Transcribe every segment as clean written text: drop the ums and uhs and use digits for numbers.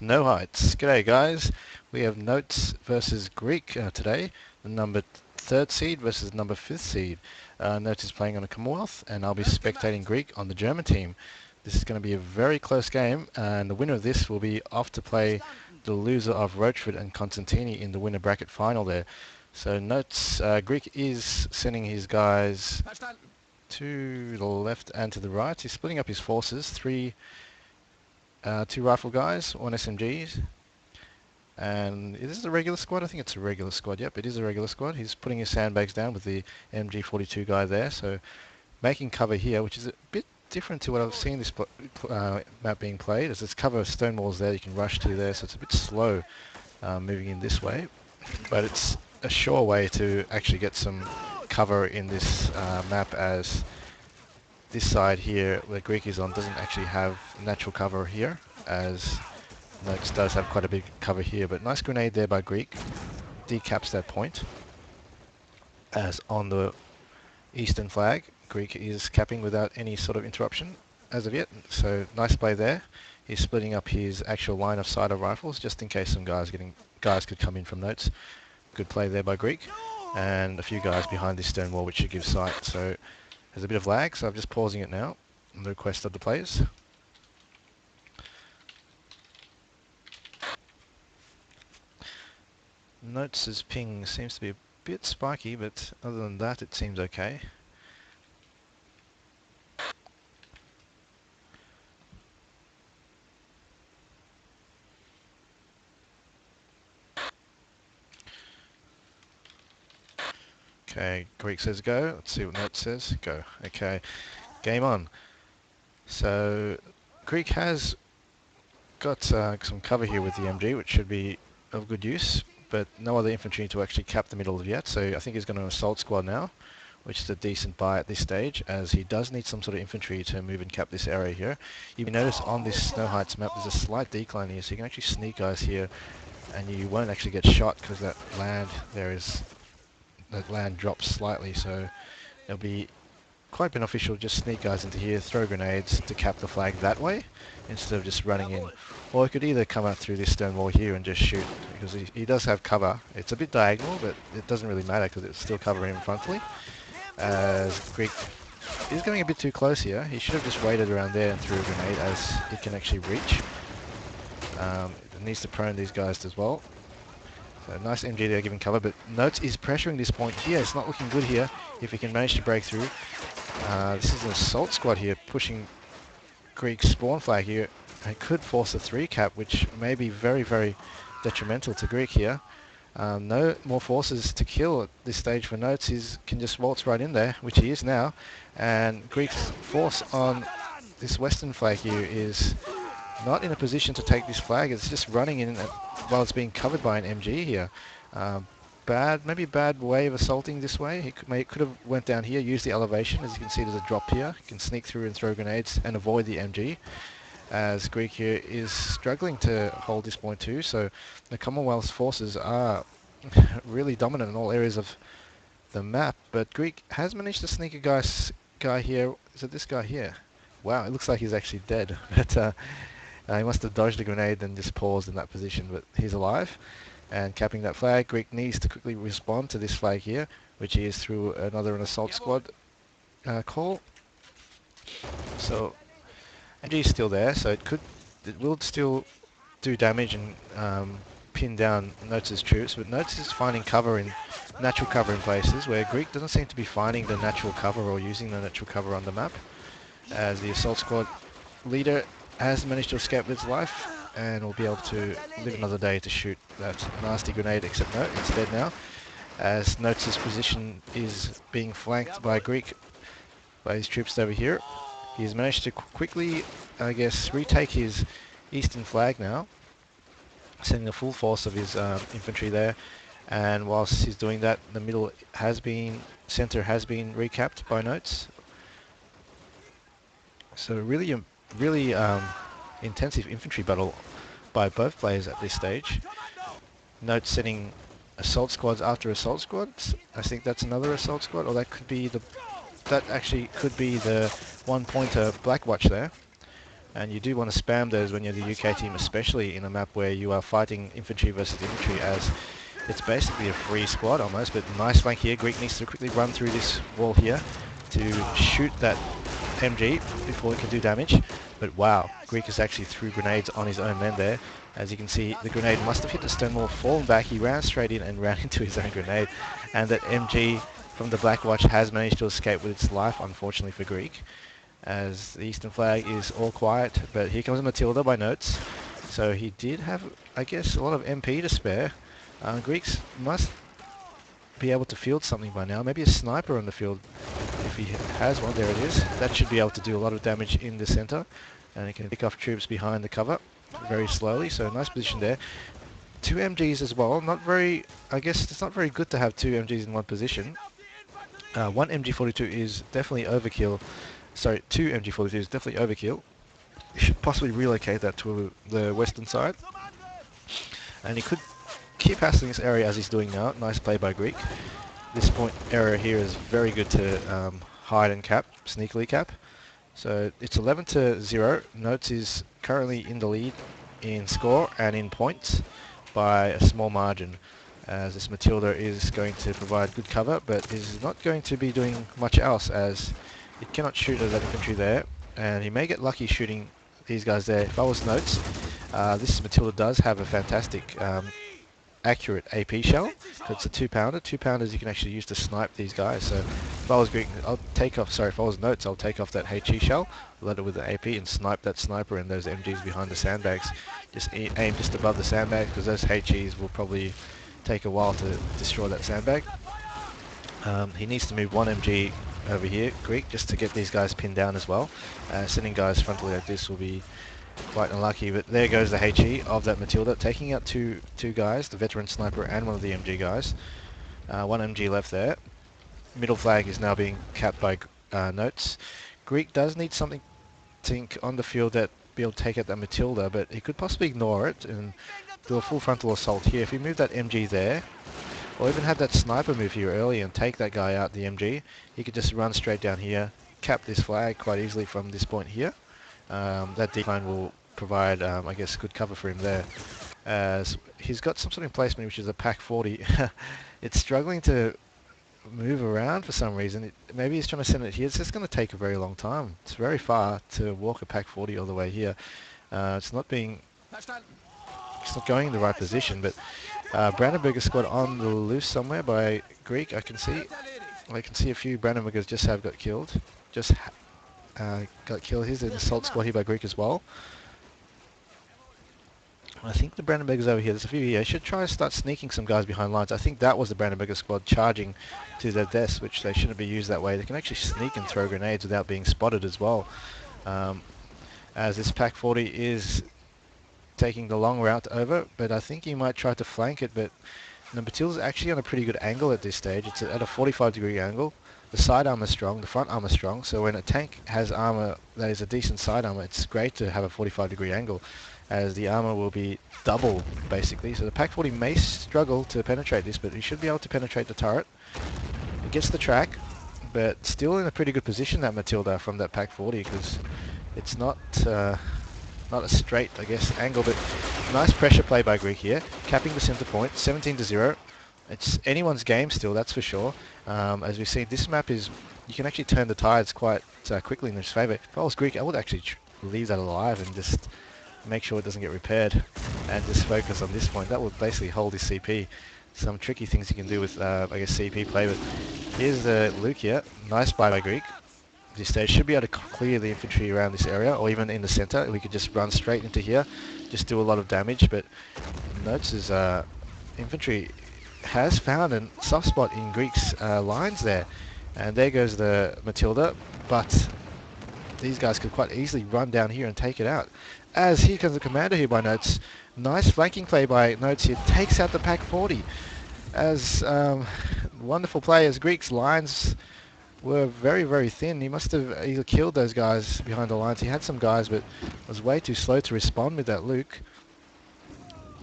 Snow Heights. G'day guys, we have Notes versus Greek today, the number 3rd seed versus number 5th seed. Notes is playing on a Commonwealth and I'll be spectating Greek on the German team. This is going to be a very close game and the winner of this will be off to play the loser of Rochford and Constantini in the winner bracket final there. So Notes, Greek is sending his guys to the left and to the right. He's splitting up his forces, two rifle guys, one SMGs, and is this a regular squad? I think it's a regular squad. Yep, it is a regular squad. He's putting his sandbags down with the MG42 guy there, so making cover here, which is a bit different to what I've seen this map being played, as there's cover stone walls there you can rush to there, so it's a bit slow moving in this way, but it's a sure way to actually get some cover in this map, as this side here where Greek is on doesn't actually have natural cover here, as Notes does have quite a big cover here. But nice grenade there by Greek, decaps that point, as on the eastern flag Greek is capping without any sort of interruption as of yet, so nice play there. He's splitting up his actual line of sight of rifles just in case some guys could come in from Notes. Good play there by Greek, and a few guys behind this stone wall which should give sight. So there's a bit of lag, so I'm just pausing it now on the request of the players. Notes' ping seems to be a bit spiky, but other than that it seems okay. Okay, Greek says go. Let's see what Note says. Go. Okay, game on. So Greek has got some cover here with the MG, which should be of good use, but no other infantry to actually cap the middle yet, so I think he's going to assault squad now, which is a decent buy at this stage, as he does need some sort of infantry to move and cap this area here. You may notice on this Snow Heights map there's a slight decline here, so you can actually sneak guys here and you won't actually get shot because that land drops slightly, so it'll be quite beneficial to just sneak guys into here, throw grenades to cap the flag that way instead of just running in. Or he could either come out through this stone wall here and just shoot, because he does have cover. It's a bit diagonal, but it doesn't really matter because it's still covering him frontally. As Greek is going a bit too close here. He should have just waited around there and threw a grenade, as he can actually reach. It needs to prone these guys as well. So nice MG there giving cover, but Notes is pressuring this point here. It's not looking good here if he can manage to break through. This is an assault squad here pushing Greek's spawn flag here. It could force a 3 cap, which may be very, very detrimental to Greek here. No more forces to kill at this stage for Notes. He can just waltz right in there, which he is now. And Greek's force on this western flag here is not in a position to take this flag. It's just running in while it's being covered by an MG here. Maybe bad way of assaulting this way. He could have went down here, used the elevation. As you can see, there's a drop here. He can sneak through and throw grenades and avoid the MG, as Greek here is struggling to hold this point too. So the Commonwealth's forces are really dominant in all areas of the map, but Greek has managed to sneak a guy here. Is it this guy here? Wow, it looks like he's actually dead, but he must have dodged a grenade and just paused in that position, but he's alive and capping that flag. Greek needs to quickly respond to this flag here, which he is through an assault squad call. So MG is still there, so it will still do damage and pin down Notes' troops, but Notes is finding natural cover in places where Greek doesn't seem to be finding the natural cover or using the natural cover on the map, as the assault squad leader has managed to escape with his life and will be able to live another day to shoot that nasty grenade, except no, it's dead now, as Notes' position is being flanked by Greek, by his troops over here. He's managed to quickly, I guess, retake his eastern flag now, sending the full force of his infantry there, and whilst he's doing that, the center has been recapped by Notes. So really intensive infantry battle by both players at this stage. Note sending assault squads after assault squads. I think that's another assault squad, or that actually could be the one pointer Blackwatch there. And you do want to spam those when you're the UK team, especially in a map where you are fighting infantry versus infantry, as it's basically a free squad almost. But nice flank here. Greek needs to quickly run through this wall here to shoot that MG before it can do damage. But wow, Greek has actually threw grenades on his own men there. As you can see, the grenade must have hit the stone wall, fallen back. He ran straight in and ran into his own grenade. And that MG from the Black Watch has managed to escape with its life, unfortunately for Greek, as the Eastern flag is all quiet. But here comes a Matilda by Notes. So he did have, I guess, a lot of MP to spare. Greeks must be able to field something by now. Maybe a sniper on the field. If he has one, there it is. That should be able to do a lot of damage in the center. And he can pick off troops behind the cover very slowly. So nice position there. 2 MGs as well. Not very, I guess it's not very good to have 2 MGs in one position. 1 MG42 is definitely overkill. Sorry, 2 MG42 is definitely overkill. You should possibly relocate that to the western side. And he could keep hassling this area as he's doing now. Nice play by Greek. This point area here is very good to hide and cap, sneakily cap. So it's 11-0. Notes is currently in the lead in score and in points by a small margin, as this Matilda is going to provide good cover, but is not going to be doing much else, as it cannot shoot at that infantry there, and he may get lucky shooting these guys there. If I was Notes, this Matilda does have a fantastic accurate AP shell. So it's a 2-pounder. 2-pounders you can actually use to snipe these guys. So if I was Greek, I'll take off, sorry, if I was Notes, I'll take off that HE shell, load it with the AP and snipe that sniper and those MGs behind the sandbags. Just aim just above the sandbags, because those HEs will probably take a while to destroy that sandbag. He needs to move 1 MG over here, Greek, just to get these guys pinned down as well. Sending guys frontally like this will be quite unlucky, but there goes the HE of that Matilda, taking out two guys, the veteran sniper and one of the MG guys. 1 MG left there. Middle flag is now being capped by Notes. Greek does need something on the field that be able to take out that Matilda, but he could possibly ignore it and do a full frontal assault here. If he moved that MG there, or even had that sniper move here early and take that guy out, the MG, he could just run straight down here, cap this flag quite easily from this point here. That decline will provide, I guess, good cover for him there. As he's got some sort of placement, which is a Pack 40. It's struggling to move around for some reason. Maybe he's trying to send it here. It's just going to take a very long time. It's very far to walk a Pack 40 all the way here. It's not going in the right position, but Brandenburger squad on the loose somewhere by Greek. I can see a few Brandenburgers just have got killed. Got killed. Here's an assault squad here by Greek as well. I think the Brandenburgers over here, there's a few here. I should try to start sneaking some guys behind lines. I think that was the Brandenburger squad charging to their deaths, which they shouldn't be used that way. They can actually sneak and throw grenades without being spotted as well. As this Pack 40 is taking the long route over, but I think he might try to flank it, but the Matilda's actually on a pretty good angle at this stage. It's at a 45-degree angle. The side armor is strong, the front armor is strong, so when a tank has armor that is a decent side armor, it's great to have a 45-degree angle, as the armor will be double, basically. So the Pack 40 may struggle to penetrate this, but he should be able to penetrate the turret. He gets the track, but still in a pretty good position, that Matilda, from that Pack 40, because it's not a straight, I guess, angle, but nice pressure play by Greek here, capping the center point, 17-0. It's anyone's game still, that's for sure. As we've seen, this map is, you can actually turn the tides quite quickly in his favour. If I was Greek, I would actually leave that alive and just make sure it doesn't get repaired and just focus on this point. That would basically hold his CP. Some tricky things you can do with, I guess, CP play, but here's the Luke here. Nice buy by Greek. This stage should be able to clear the infantry around this area, or even in the center. We could just run straight into here, just do a lot of damage, but Notes' infantry has found a soft spot in Greek's lines there, and there goes the Matilda, but these guys could quite easily run down here and take it out. As here comes the commander here by Notes. Nice flanking play by Notes here, takes out the Pack 40. As wonderful play, as Greek's lines were very, very thin. He must have either killed those guys behind the lines. He had some guys, but was way too slow to respond with that Luke.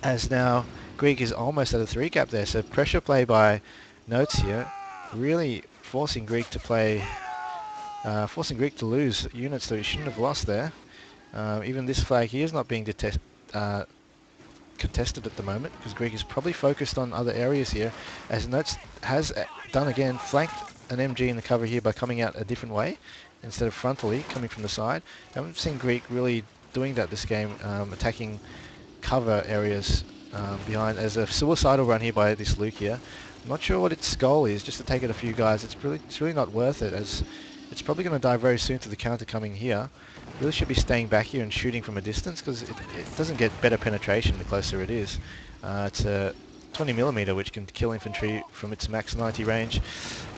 As now Greek is almost at a 3 gap there, so pressure play by Notes here, really forcing Greek to play, forcing Greek to lose units that he shouldn't have lost there. Even this flag here is not being contested at the moment because Greek is probably focused on other areas here, as Notes has done again, flanked an MG in the cover here by coming out a different way instead of frontally coming from the side. I haven't seen Greek really doing that this game, attacking cover areas behind as a suicidal run here by this Luke here. I'm not sure what its goal is, just to take it a few guys. It's really not worth it, as it's probably going to die very soon to the counter coming here. Really should be staying back here and shooting from a distance, because it doesn't get better penetration the closer it is. It's a 20mm which can kill infantry from its max 90 range,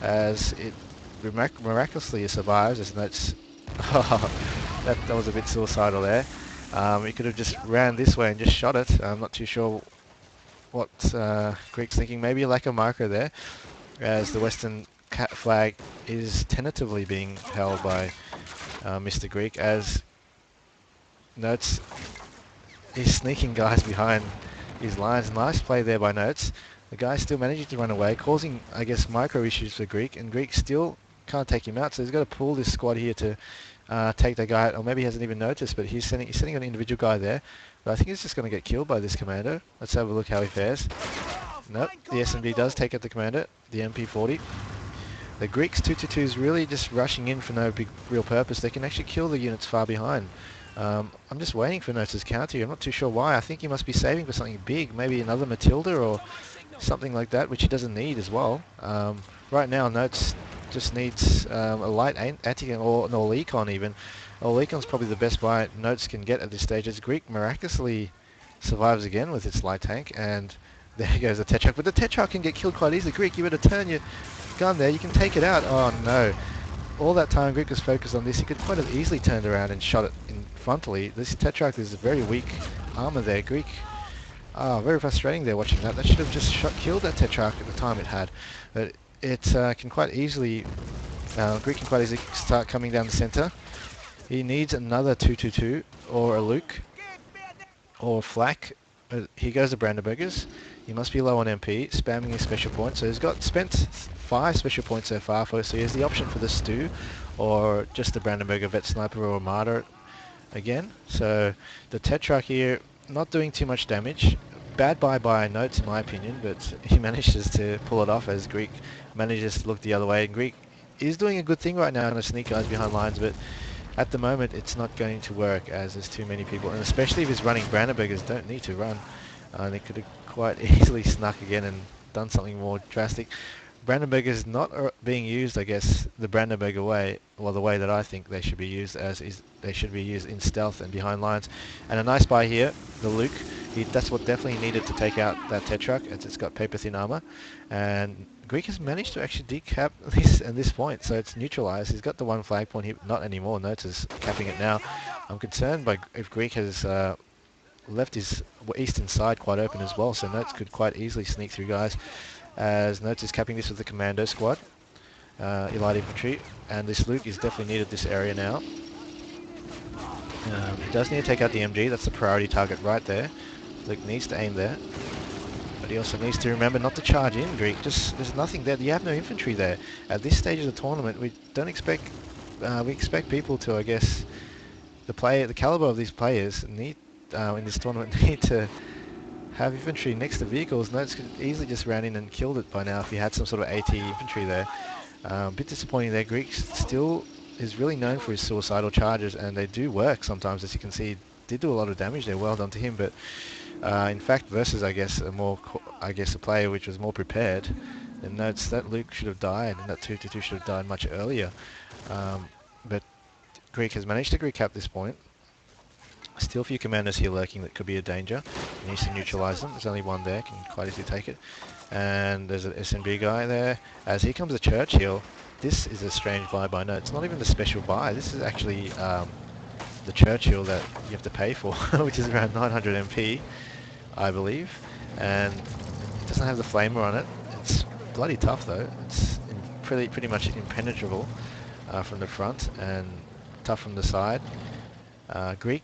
as it miraculously survives. As Notes, that was a bit suicidal there. He could have just ran this way and just shot it. I'm not too sure what Greek's thinking. Maybe a lack of marker there, as the Western flag is tentatively being held by Mr. Greek, as Notes is sneaking guys behind his lines. Nice play there by Notes. The guy's still managing to run away, causing, I guess, micro issues for Greek, and Greek still can't take him out, so he's got to pull this squad here to take that guy out, or maybe he hasn't even noticed, but he's sending an individual guy there. But I think he's just going to get killed by this commander. Let's have a look how he fares. Nope, the SMD does take out the commander, the MP40. The Greeks 222 is really just rushing in for no big real purpose. They can actually kill the units far behind. I'm just waiting for Notez's counter here. I'm not too sure why. I think he must be saving for something big, maybe another Matilda or something like that, which he doesn't need as well. Right now, Notes just needs a light anti-gun or an all-econ even. All-econ's probably the best buy Notes can get at this stage, as Greek miraculously survives again with its light tank, and there goes the Tetrarch. But the Tetrarch can get killed quite easily. Greek, you better turn your gun there. You can take it out. Oh no. All that time Greek was focused on this. He could quite have easily turned around and shot it in frontally. This Tetrarch is a very weak armor there. Greek, very frustrating there watching that. That should have just killed that Tetrarch at the time it had. But it can quite easily, Greek can quite easily start coming down the center. He needs another 222 or a Luke or Flak. Here goes the Brandenburgers. He must be low on MP, spamming his special points. So he's spent 5 special points so far, so he has the option for the Stew, or just the Brandenburger Vet Sniper or Martyr again. So the Tetrarch here, not doing too much damage. Bad buy by Notes in my opinion, but he manages to pull it off, as Greek manages to look the other way. And Greek is doing a good thing right now to sneak guys behind lines, but at the moment it's not going to work, as there's too many people, and especially if he's running Brandenburgers, don't need to run. They could have quite easily snuck again and done something more drastic. Brandenburgers is not being used, I guess, the Brandenburger way, or the way that I think they should be used, as is they should be used in stealth and behind lines. And a nice buy here, the Luke. That's what definitely needed to take out that Tetrarch, as it's got paper thin armor. And Greek has managed to actually decap this at this point, so it's neutralized. He's got the 1 flag point here, not anymore. Notes is capping it now. I'm concerned by if Greek has left his eastern side quite open as well, so Notes could quite easily sneak through guys, as Notes is capping this with the commando squad, elite infantry, and this Luke is definitely needed this area now. He does need to take out the MG, that's the priority target right there. Luke needs to aim there, but he also needs to remember not to charge in, Greek. There's nothing there. You have no infantry there. At this stage of the tournament, we expect people to, I guess, the caliber of these players need in this tournament need to have infantry next to vehicles. Notes could easily just ran in and killed it by now if he had some sort of AT infantry there. A bit disappointing there. Greek still is really known for his suicidal charges, and they do work sometimes, as you can see. He did do a lot of damage there. Well done to him, but in fact, versus a player which was more prepared, then Notes that Luke should have died, and that 222 should have died much earlier. But Greek has managed to recap this point. Still a few commanders here lurking that could be a danger. He needs to neutralize them. There's only one there, can quite easily take it. And there's an SMB guy there. As here comes the Churchill. This is a strange buy by Notes. It's not even the special buy. This is actually the Churchill that you have to pay for, which is around 900 MP, I believe. And it doesn't have the flamer on it. It's bloody tough though. It's pretty much impenetrable from the front, and tough from the side. Greek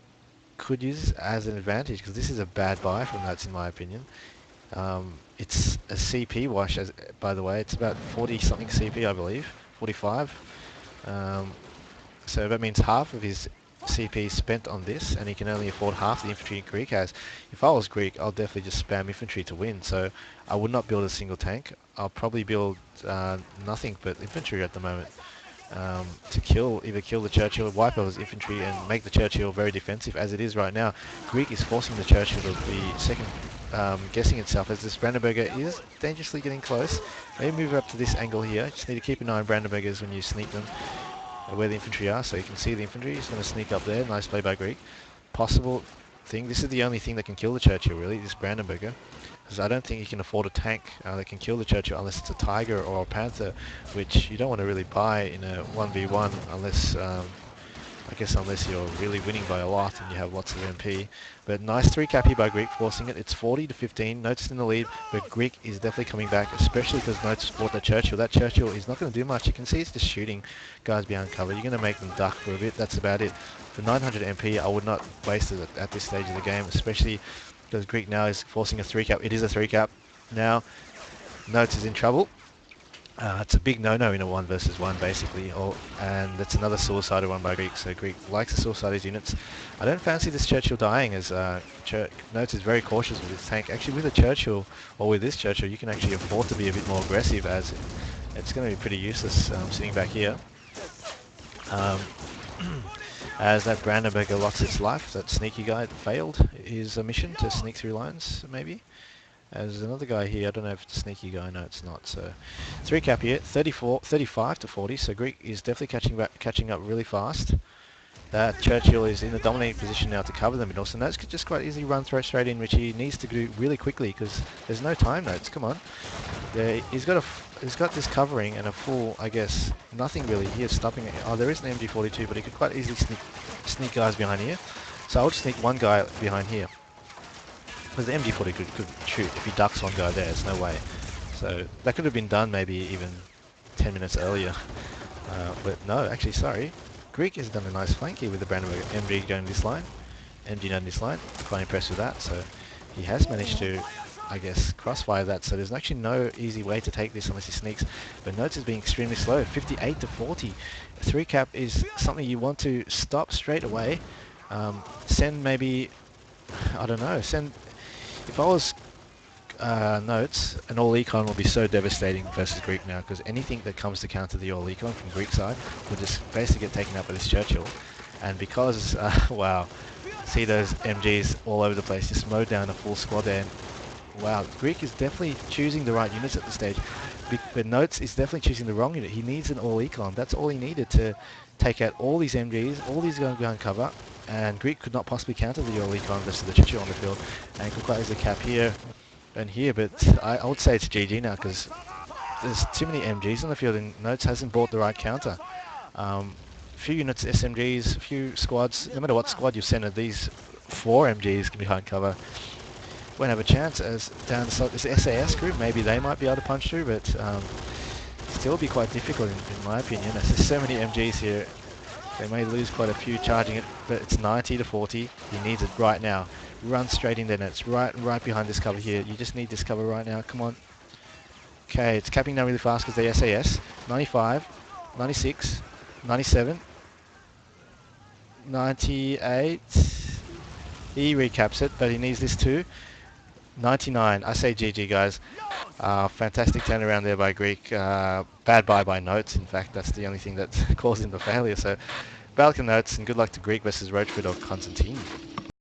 could use as an advantage, because this is a bad buy from Notes in my opinion. It's a CP wash, by the way. It's about 40 something CP, I believe, 45. So that means half of his CP spent on this, and he can only afford half the infantry Greek has. If I was Greek, I'll definitely just spam infantry to win, so I would not build a single tank. I'll probably build nothing but infantry at the moment. To either kill the Churchill, wipe out his infantry, and make the Churchill very defensive as it is right now. Greek is forcing the Churchill to be second guessing itself as this Brandenburger is dangerously getting close. Maybe move up to this angle here. Just need to keep an eye on Brandenburgers when you sneak them where the infantry are, so you can see the infantry. He's going to sneak up there. Nice play by Greek. Possible thing. This is the only thing that can kill the Churchill, really, this Brandenburger. Because I don't think you can afford a tank that can kill the Churchill unless it's a Tiger or a Panther, which you don't want to really buy in a 1v1 unless, I guess unless you're really winning by a lot and you have lots of MP. But nice 3-cap here by Greek, forcing it. It's 40 to 15. Notez in the lead, but Greek is definitely coming back, especially because Notez bought that Churchill. That Churchill is not going to do much. You can see it's just shooting guys behind cover. You're going to make them duck for a bit. That's about it. For 900 MP, I would not waste it at this stage of the game, especially because Greek now is forcing a 3-cap. It is a 3-cap. Now, Notez is in trouble. It's a big no-no in a 1 versus 1 basically, and that's another suicidal one by Greek, so Greek likes to suicide his units. I don't fancy this Churchill dying as Notez is very cautious with his tank. Actually with a Churchill, or with this Churchill, you can actually afford to be a bit more aggressive as it's going to be pretty useless sitting back here. As that Brandenburger lost its life, that sneaky guy failed his mission to sneak through lines, maybe. There's another guy here, I don't know if it's a sneaky guy, no it's not. So 3-cap here, 35 to 40, so Greek is definitely catching up really fast. That Churchill is in a dominating position now to cover the middle, so Notez could just quite easily run straight in, which he needs to do really quickly because there's no time. Notez, come on. He's got this covering and a full, I guess, nothing really here stopping it. Oh, there is an MG42, but he could quite easily sneak guys behind here. So I'll just sneak one guy behind here. Because the MG40 could shoot if he ducks one guy there, there's no way. So that could have been done maybe even 10 minutes earlier. But no, actually, sorry. Greek has done a nice flank here with the Brandenburg MG going this line. MG down this line. Quite impressed with that. So he has managed to, I guess, crossfire that. So there's actually no easy way to take this unless he sneaks. But Notez is being extremely slow. 58 to 40. 3-cap is something you want to stop straight away. Send maybe, I don't know, if I was Notez, an all-econ will be so devastating versus Greek now, because anything that comes to counter the all-econ from Greek side will just basically get taken up by this Churchill. And because, wow, see those MGs all over the place, just mowed down a full squad there. And, wow, Greek is definitely choosing the right units at this stage, but Notez is definitely choosing the wrong unit. He needs an all-econ. That's all he needed to take out all these MGs, all these going behind cover. And Greek could not possibly counter the all-econ versus the Churchill on the field, and could quite easily cap here and here, but I would say it's GG now because there's too many MGs on the field and Notez hasn't bought the right counter. Few units SMGs, a few squads, no matter what squad you send, these 4 MGs can behind cover. Won't have a chance as down the side, this SAS group, maybe they might be able to punch through, but still be quite difficult in my opinion. There's so many MGs here. They may lose quite a few charging it, but it's 90 to 40. He needs it right now. Run straight in there, Notez. Right behind this cover here. You just need this cover right now. Come on. Okay, it's capping down really fast because they SAS. 95, 96, 97, 98. He recaps it, but he needs this too. 99. I say GG, guys. Fantastic turnaround there by Greek. Bad buy by Notez. In fact, that's the only thing that caused him the failure. So, Balkan Notez, and good luck to Greek versus Roachford or Constantine.